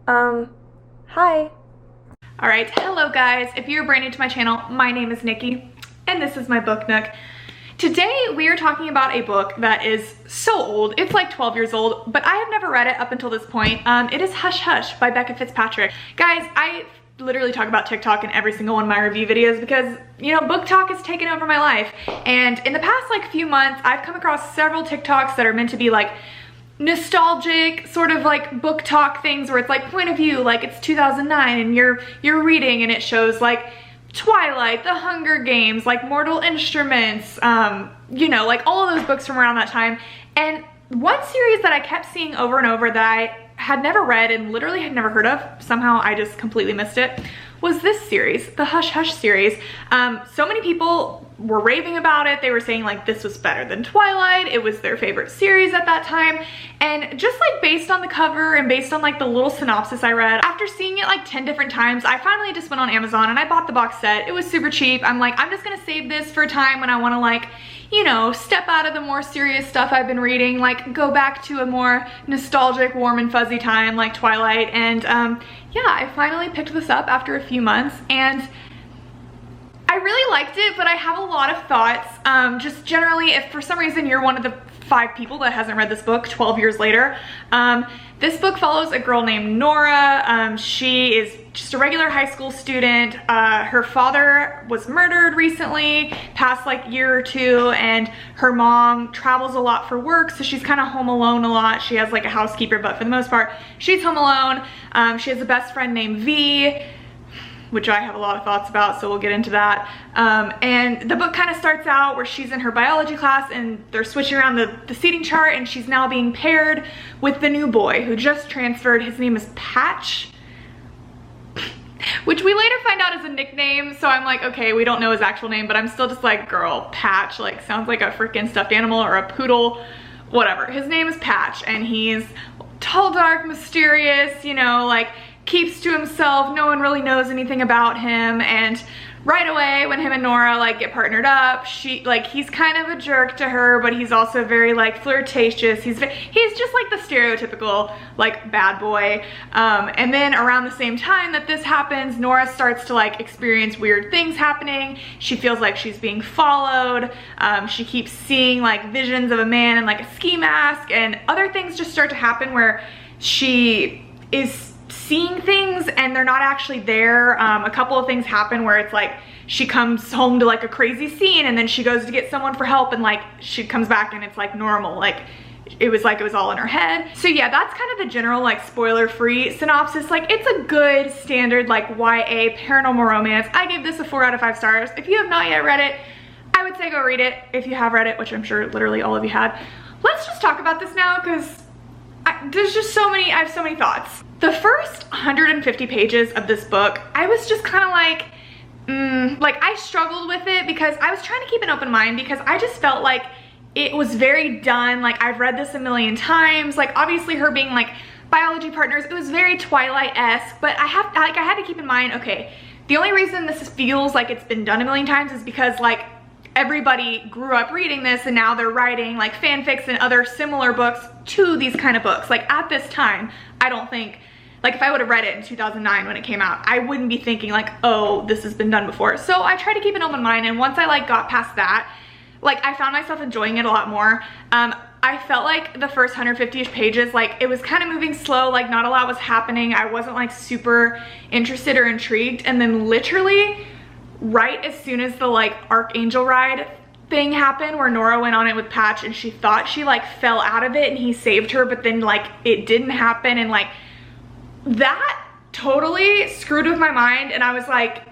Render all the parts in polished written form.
Hi. Alright, hello guys. If you're brand new to my channel, my name is Nikki, and this is my book nook. Today we are talking about a book that is so old. It's like 12 years old, but I have never read it up until this point. It is Hush Hush by Becca Fitzpatrick. Guys, I literally talk about TikTok in every single one of my review videos because, you know, book talk has taken over my life. And in the past like few months, I've come across several TikToks that are meant to be like nostalgic sort of like book talk things where it's like point of view, like it's 2009 and you're reading and it shows like Twilight, The Hunger Games, like Mortal Instruments, you know, like all of those books from around that time. And one series that I kept seeing over and over that I had never read and literally had never heard of, somehow I just completely missed it, was this series, the Hush Hush series. So many people were raving about it. They were saying like this was better than Twilight. It was their favorite series at that time. And just like based on the cover and based on like the little synopsis I read, after seeing it like 10 different times, I finally just went on Amazon and I bought the box set. It was super cheap. I'm like, I'm just gonna save this for a time when I wanna like, you know, step out of the more serious stuff I've been reading, like go back to a more nostalgic, warm and fuzzy time like Twilight. And yeah, I finally picked this up after a few months and I really liked it, but I have a lot of thoughts. Just generally, if for some reason you're one of the 5 people that hasn't read this book 12 years later, this book follows a girl named Nora. She is just a regular high school student. Her father was murdered recently, past like year or two, and her mom travels a lot for work, so she's kind of home alone a lot. She has like a housekeeper, but for the most part, she's home alone. She has a best friend named V, which I have a lot of thoughts about, so we'll get into that. And the book kind of starts out where she's in her biology class and they're switching around the seating chart and she's now being paired with the new boy who just transferred. His name is Patch, which we later find out is a nickname, so I'm like, okay, we don't know his actual name, but I'm still just like, girl, Patch, like sounds like a freaking stuffed animal or a poodle, whatever. His name is Patch and he's tall, dark, mysterious, you know, like keeps to himself. No one really knows anything about him. And right away when him and Nora like get partnered up, he's kind of a jerk to her, but he's also very like flirtatious. He's just like the stereotypical like bad boy. And then around the same time that this happens, Nora starts to like experience weird things happening. She feels like she's being followed. She keeps seeing like visions of a man in like a ski mask, and other things just start to happen where she is seeing things and they're not actually there. A couple of things happen where it's like she comes home to like a crazy scene and then she goes to get someone for help and like she comes back and it's like normal, like it was all in her head. So yeah, that's kind of the general like spoiler-free synopsis. Like it's a good standard like YA paranormal romance. I gave this a 4 out of 5 stars. If you have not yet read it, I would say go read it. If you have read it, which I'm sure literally all of you had, let's just talk about this now because there's just so many, I have so many thoughts. The first 150 pages of this book, I was just kind of like I struggled with it because I was trying to keep an open mind because I just felt like it was very done. Like I've read this a million times. Like obviously her being like biology partners, it was very Twilight-esque, but I had to keep in mind, okay, the only reason this feels like it's been done a million times is because like everybody grew up reading this and now they're writing like fanfics and other similar books to these kind of books. Like at this time, I don't think, like if I would have read it in 2009 when it came out, I wouldn't be thinking like, oh, this has been done before. So I try to keep an open mind, and once I like got past that, like I found myself enjoying it a lot more. I felt like the first 150-ish pages, like it was kind of moving slow, like not a lot was happening. I wasn't like super interested or intrigued, and then literally right as soon as the like Archangel ride thing happened where Nora went on it with Patch and she thought she like fell out of it and he saved her, but then like it didn't happen, and like that totally screwed with my mind, and I was like,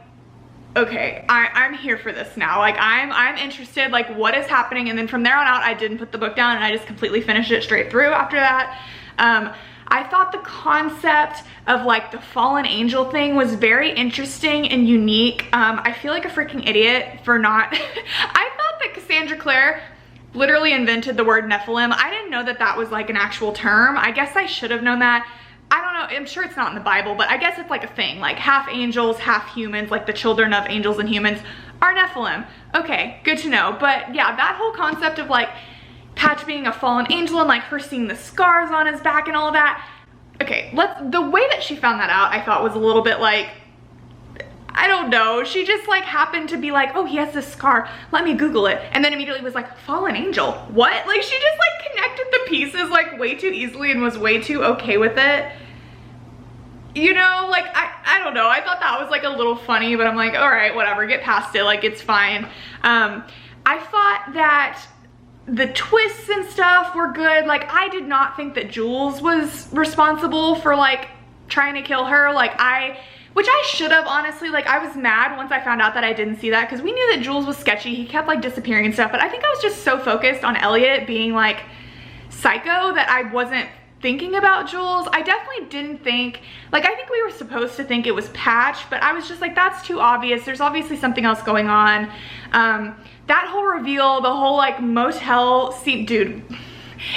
okay, I'm here for this now. Like I'm interested, like what is happening? And then from there on out, I didn't put the book down and I just completely finished it straight through after that. I thought the concept of like the fallen angel thing was very interesting and unique. I feel like a freaking idiot for not, I thought that Cassandra Clare literally invented the word Nephilim. I didn't know that that was like an actual term. I guess I should have known that. I don't know, I'm sure it's not in the Bible, but I guess it's like a thing, like half angels, half humans, like the children of angels and humans are Nephilim. Okay, good to know. But yeah, that whole concept of like Patch being a fallen angel and like her seeing the scars on his back and all of that, okay, the way that she found that out, I thought was a little bit like, I don't know, she just like happened to be like, oh, he has this scar, let me Google it, and then immediately was like, fallen angel, what? Like she just like connected the pieces like way too easily and was way too okay with it. You know, like, I don't know, I thought that was like a little funny, but I'm like, all right, whatever, get past it, like it's fine. I thought that the twists and stuff were good. Like I did not think that Jules was responsible for like trying to kill her, like which I should have, honestly. Like I was mad once I found out that I didn't see that, because we knew that Jules was sketchy, he kept like disappearing and stuff, but I think I was just so focused on Elliot being like psycho that I wasn't thinking about Jules. I definitely didn't think, like I think we were supposed to think it was Patch, but I was just like, that's too obvious, there's obviously something else going on. That whole reveal, the whole like motel scene, dude,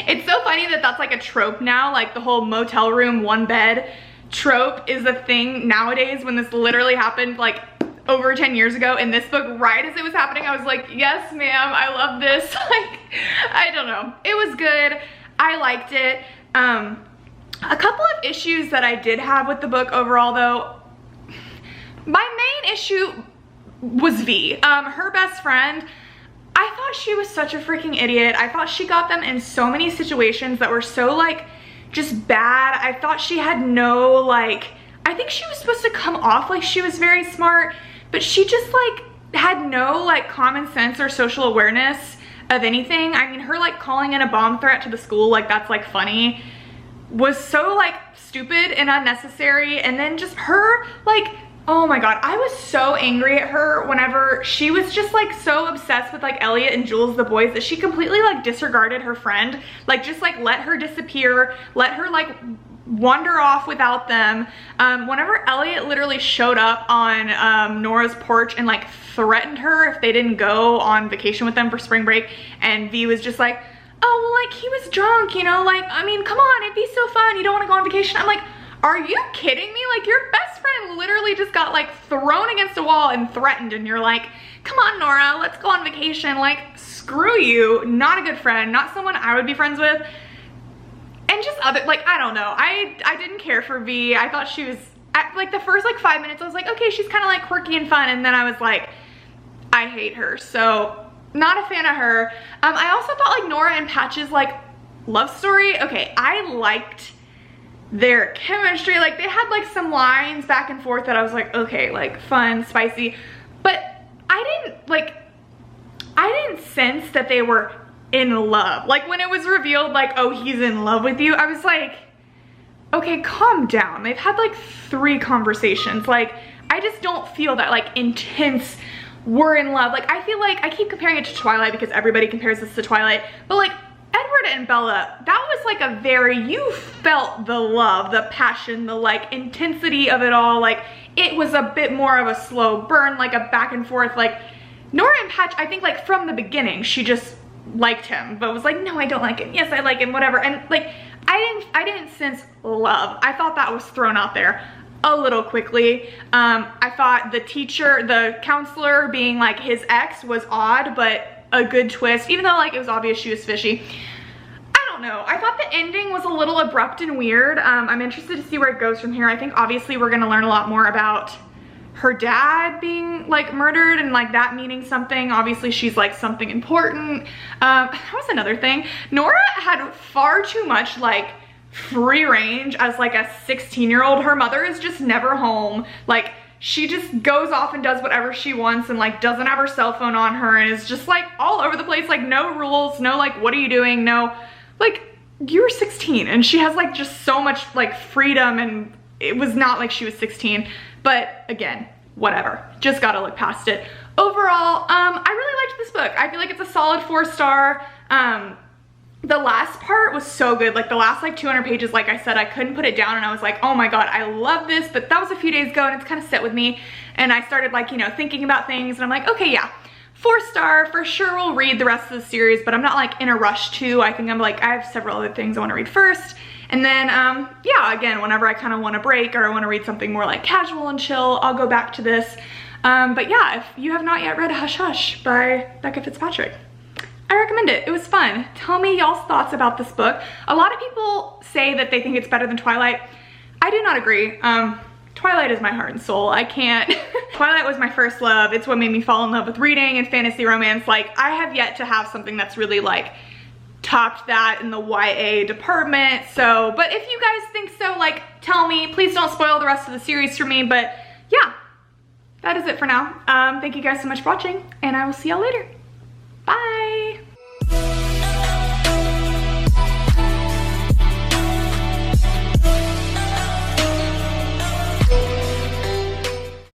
it's so funny that that's like a trope now, like the whole motel room, one bed trope is a thing nowadays, when this literally happened like over 10 years ago in this book. Right as it was happening, I was like, yes ma'am, I love this. Like, I don't know, it was good, I liked it. A couple of issues that I did have with the book overall though, my main issue was V, her best friend. I thought she was such a freaking idiot. I thought she got them in so many situations that were so like just bad. I thought she had no like, I think she was supposed to come off like she was very smart, but she just like had no like common sense or social awareness of anything. I mean, her like calling in a bomb threat to the school, like that's like funny, was so like stupid and unnecessary. And then just her like, oh my god, I was so angry at her whenever she was just like so obsessed with like Elliot and Jules the boys that she completely like disregarded her friend, like just like let her disappear, let her like wander off without them. Whenever Elliot literally showed up on Nora's porch and like threatened her if they didn't go on vacation with them for spring break, and V was just like, oh well, like he was drunk, you know, like I mean come on, it'd be so fun, you don't want to go on vacation. I'm like, are you kidding me? Like your best friend literally just got like thrown against a wall and threatened, and you're like, come on Nora, let's go on vacation. Like screw you, not a good friend, not someone I would be friends with. And just other, like, I don't know, I didn't care for V. I thought she was, like the first like 5 minutes I was like, okay, she's kind of like quirky and fun, and then I was like, I hate her, so not a fan of her. I also thought like Nora and Patch's like love story, okay, I liked their chemistry. Like they had like some lines back and forth that I was like, okay, like fun, spicy, but I didn't sense that they were in love. Like when it was revealed like, oh, he's in love with you, I was like, okay, calm down. They've had like 3 conversations. Like I just don't feel that like intense we're in love. Like I feel like I keep comparing it to Twilight because everybody compares this to Twilight, but like Edward and Bella, that was like a very, you felt the love, the passion, the like intensity of it all. Like it was a bit more of a slow burn, like a back and forth. Like Nora and Patch, I think like from the beginning she just liked him, but was like, no, I don't like him, yes I like him, whatever. And like I didn't sense love. I thought that was thrown out there a little quickly. I thought the teacher, the counselor being like his ex was odd, but a good twist, even though like it was obvious she was fishy. I don't know, I thought the ending was a little abrupt and weird. I'm interested to see where it goes from here. I think obviously we're gonna learn a lot more about her dad being like murdered and like that meaning something. Obviously she's like something important. That was another thing. Nora had far too much like free range as like a 16-year-old. Her mother is just never home. Like she just goes off and does whatever she wants and like doesn't have her cell phone on her and is just like all over the place, like no rules, no like what are you doing, no, like you're 16 and she has like just so much like freedom, and it was not like she was 16. But again, whatever, just gotta look past it. Overall, I really liked this book. I feel like it's a solid 4-star. The last part was so good. Like the last like 200 pages, like I said, I couldn't put it down and I was like, oh my god, I love this. But that was a few days ago and it's kind of set with me, and I started like, you know, thinking about things and I'm like, okay, yeah, 4-star for sure. We'll read the rest of the series, but I'm not like in a rush to. I think I'm like, I have several other things I want to read first, and then yeah, again, whenever I kind of want to break or I want to read something more like casual and chill, I'll go back to this. But yeah, if you have not yet read Hush Hush by Becca Fitzpatrick, I recommend it. It was fun. Tell me y'all's thoughts about this book. A lot of people say that they think it's better than Twilight. I do not agree. Twilight is my heart and soul. I can't. Twilight was my first love. It's what made me fall in love with reading and fantasy romance. Like, I have yet to have something that's really like topped that in the YA department. So, but if you guys think so, like, tell me. Please don't spoil the rest of the series for me. But yeah, that is it for now. Thank you guys so much for watching, and I will see y'all later. Bye.